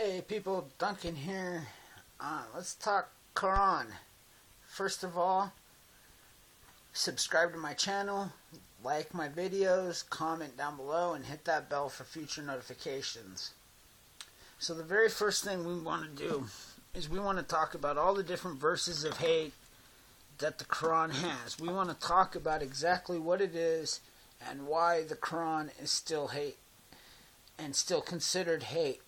Hey people, Duncan here. Let's talk Quran. First of all, subscribe to my channel, like my videos, comment down below, and hit that bell for future notifications. So the very first thing we want to do is we want to talk about all the different verses of hate that the Quran has. We want to talk about exactly what it is and why the Quran is still hate and still considered hate.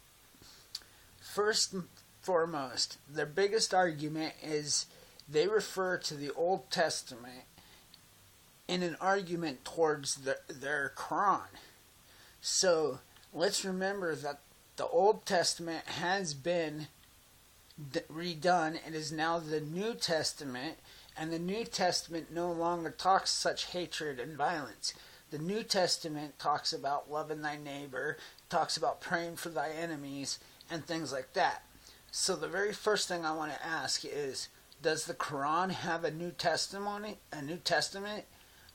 First and foremost, their biggest argument is they refer to the Old Testament in an argument towards their Quran. So let's remember that the Old Testament has been redone. It is now the New Testament, and the New Testament no longer talks such hatred and violence. The New Testament talks about loving thy neighbor, talks about praying for thy enemies, and things like that. So the very first thing I want to ask is, does the Quran have a New Testament,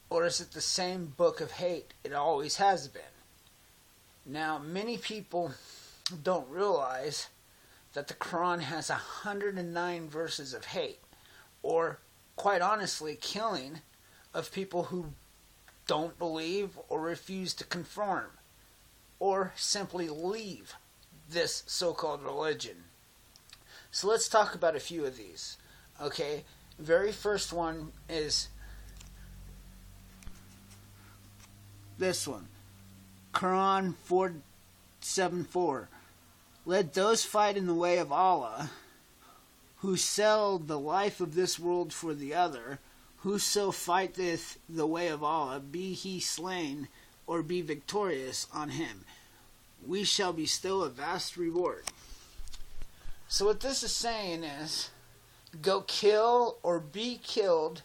or is it the same book of hate it always has been? Now, many people don't realize that the Quran has 109 verses of hate, or quite honestly, killing of people who don't believe or refuse to conform, or simply leave this so-called religion. So let's talk about a few of these. Okay, very first one is this one, Quran 4:7-4. Let those fight in the way of Allah who sell the life of this world for the other. Whoso fighteth the way of Allah, be he slain or be victorious on him, we shall bestow a vast reward. So what this is saying is, go kill or be killed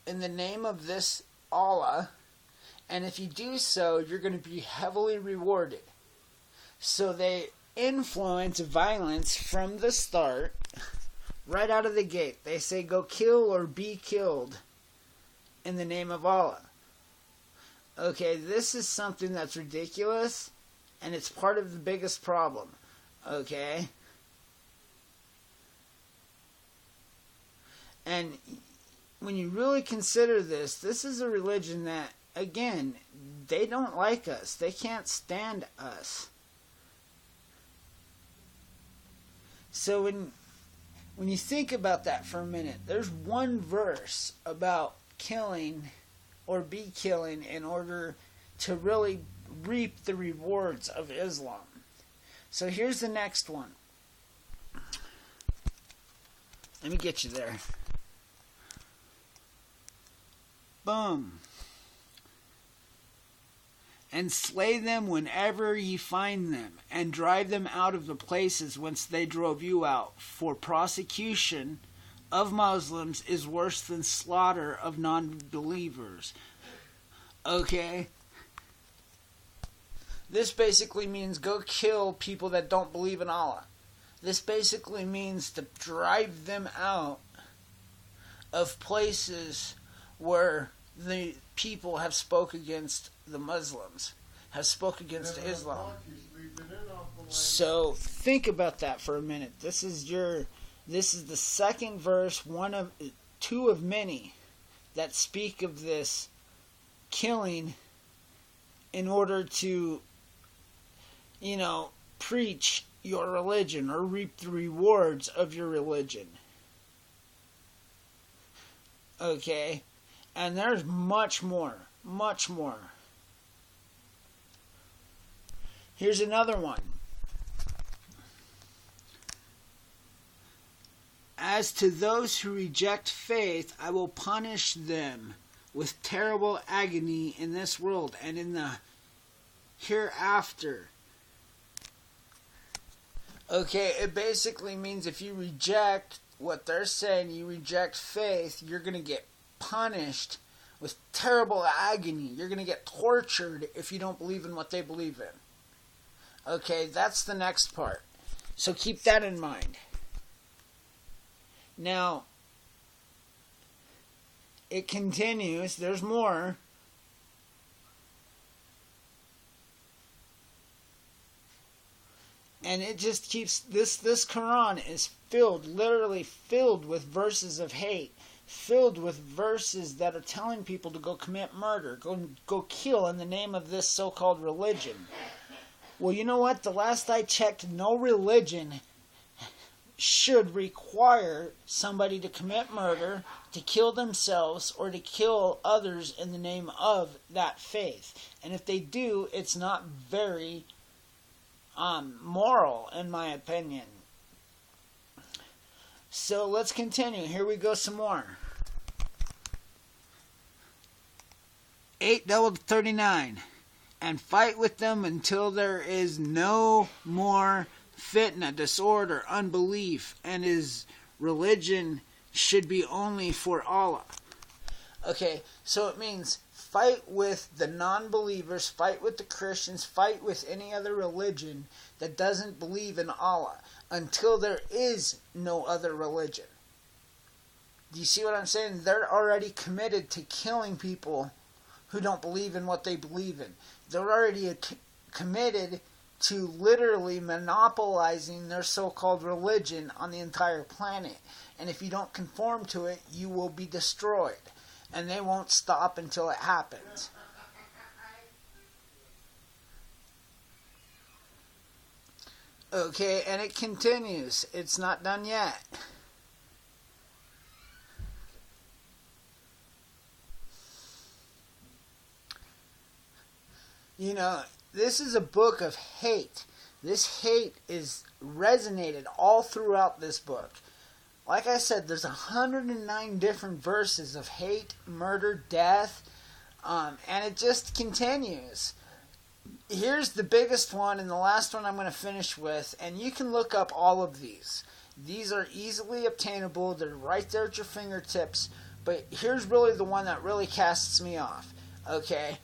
in the name of this Allah, and if you do so, you're going to be heavily rewarded. So they influence violence from the start, right out of the gate. They say go kill or be killed in the name of Allah. Okay, this is something that's ridiculous, and it's part of the biggest problem. Okay? And when you really consider this, this is a religion that, again, they don't like us. They can't stand us. So when you think about that for a minute, there's one verse about killing or be killing in order to really reap the rewards of Islam. So here's the next one. Let me get you there. Boom. And slay them whenever ye find them, and drive them out of the places whence they drove you out, for prosecution of Muslims is worse than slaughter of non-believers. Okay? This basically means go kill people that don't believe in Allah. This basically means to drive them out of places where the people have spoke against the Muslims, have spoke against Islam. So think about that for a minute. This is the second verse, two of many that speak of this killing in order to, preach your religion or reap the rewards of your religion. Okay? And there's much more. Much more. Here's another one. As to those who reject faith, I will punish them with terrible agony in this world and in the hereafter. Okay, it basically means if you reject what they're saying, you reject faith, you're going to get punished with terrible agony. You're going to get tortured if you don't believe in what they believe in. Okay, that's the next part. So keep that in mind. Now, it continues. There's more. And it just keeps, this Quran is filled, literally filled with verses of hate, filled with verses that are telling people to go commit murder, go kill in the name of this so-called religion. Well, you know what? The last I checked, no religion should require somebody to commit murder, to kill themselves, or to kill others in the name of that faith. And if they do, it's not very moral, in my opinion. So let's continue. Here we go some more. 8:39. And fight with them until there is no more fitna, disorder, unbelief, and his religion should be only for Allah. Okay, so it means fight with the non-believers, fight with the Christians, fight with any other religion that doesn't believe in Allah until there is no other religion. Do you see what I'm saying? They're already committed to killing people who don't believe in what they believe in. They're already committed to literally monopolizing their so-called religion on the entire planet. And if you don't conform to it, you will be destroyed. And they won't stop until it happens. Okay, and it continues. It's not done yet. You know, this is a book of hate. This hate is resonated all throughout this book. Like I said, there's 109 different verses of hate, murder, death, and it just continues. Here's the biggest one and the last one I'm going to finish with, and you can look up all of these. These are easily obtainable. They're right there at your fingertips. But here's really the one that really casts me off. Okay?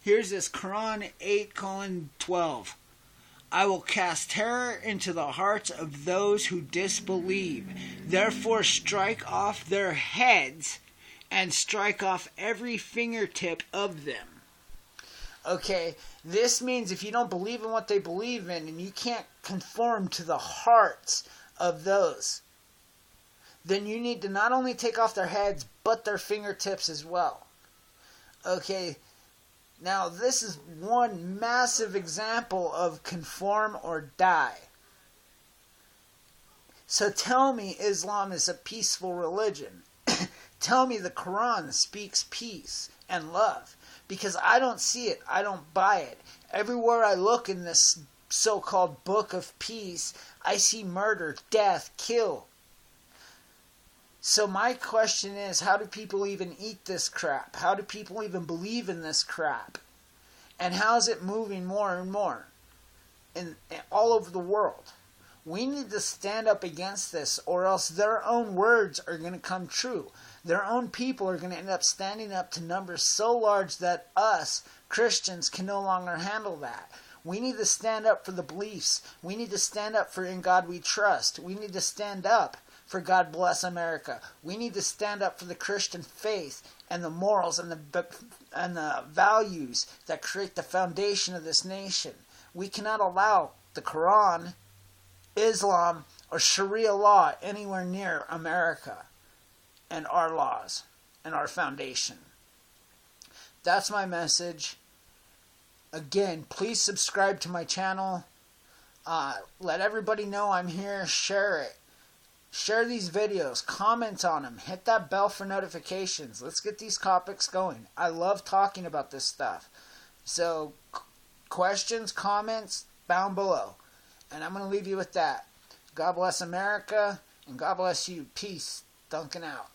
Here's this Quran 8:12. I will cast terror into the hearts of those who disbelieve. Therefore strike off their heads and strike off every fingertip of them. Okay, this means if you don't believe in what they believe in and you can't conform to the hearts of those, then you need to not only take off their heads, but their fingertips as well. Okay, now this is one massive example of conform or die. So tell me Islam is a peaceful religion. Tell me the Quran speaks peace and love. Because I don't see it. I don't buy it. Everywhere I look in this so-called book of peace, I see murder, death, kill. So my question is, how do people even eat this crap? How do people even believe in this crap? And how is it moving more and more in all over the world? We need to stand up against this, or else their own words are going to come true. Their own people are going to end up standing up to numbers so large that us, Christians, can no longer handle that. We need to stand up for the beliefs. We need to stand up for In God We Trust. We need to stand up for God Bless America. We need to stand up for the Christian faith and the morals and the values that create the foundation of this nation. We cannot allow the Quran, Islam, or Sharia law anywhere near America and our laws and our foundation. That's my message. Again, please subscribe to my channel. Let everybody know I'm here. Share it. Share these videos. Comment on them. Hit that bell for notifications. Let's get these topics going. I love talking about this stuff. So, questions, comments, down below. And I'm going to leave you with that. God bless America, and God bless you. Peace. Duncan out.